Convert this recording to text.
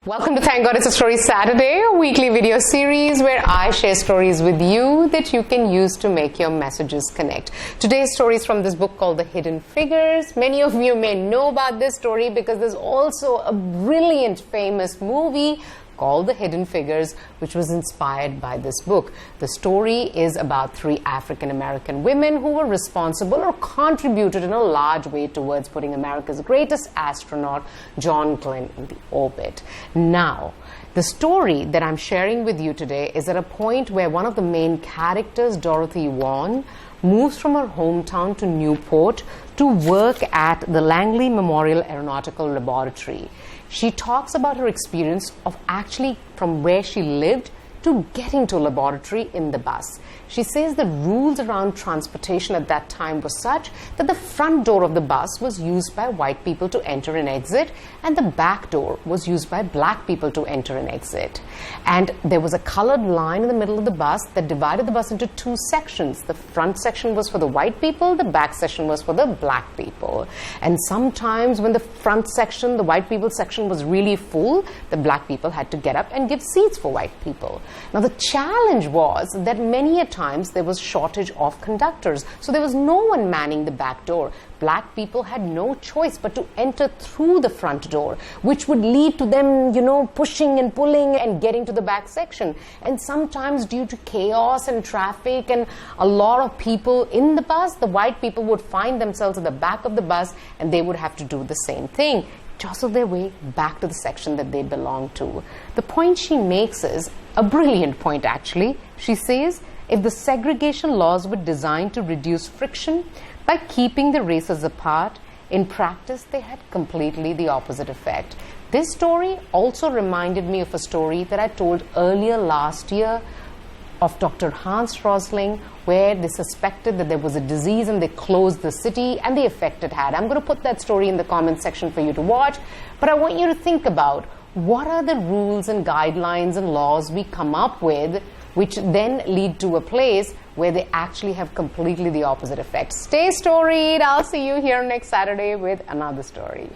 Welcome to Thank God It's a Story Saturday, a weekly video series where I share stories with you that you can use to make your messages connect. Today's story is from this book called The Hidden Figures. Many of you may know about this story because there's also a brilliant, famous movie called The Hidden Figures, which was inspired by this book. The story is about three African American women who were responsible or contributed in a large way towards putting America's greatest astronaut, John Glenn, in the orbit. Now, the story that I'm sharing with you today is at a point where one of the main characters, Dorothy Vaughan, moves from her hometown to Newport to work at the Langley Memorial Aeronautical Laboratory. She talks about her experience of actually from where she lived to getting to a laboratory in the bus. She says the rules around transportation at that time were such that the front door of the bus was used by white people to enter and exit, and the back door was used by black people to enter and exit. And there was a colored line in the middle of the bus that divided the bus into two sections. The front section was for the white people, the back section was for the black people. And sometimes when the front section, the white people section, was really full, the black people had to get up and give seats for white people. Now the challenge was that many a times there was shortage of conductors, so there was no one manning the back door. Black people had no choice but to enter through the front door, which would lead to them, pushing and pulling and getting to the back section. And sometimes due to chaos and traffic and a lot of people in the bus, the white people would find themselves at the back of the bus and they would have to do the same thing, jostle their way back to the section that they belong to. The point she makes is a brilliant point, actually. She says, if the segregation laws were designed to reduce friction by keeping the races apart, in practice they had completely the opposite effect. This story also reminded me of a story that I told earlier last year of Dr. Hans Rosling, where they suspected that there was a disease and they closed the city and the effect it had. I'm going to put that story in the comment section for you to watch, but I want you to think about what are the rules and guidelines and laws we come up with which then lead to a place where they actually have completely the opposite effect. Stay storied. I'll see you here next Saturday with another story.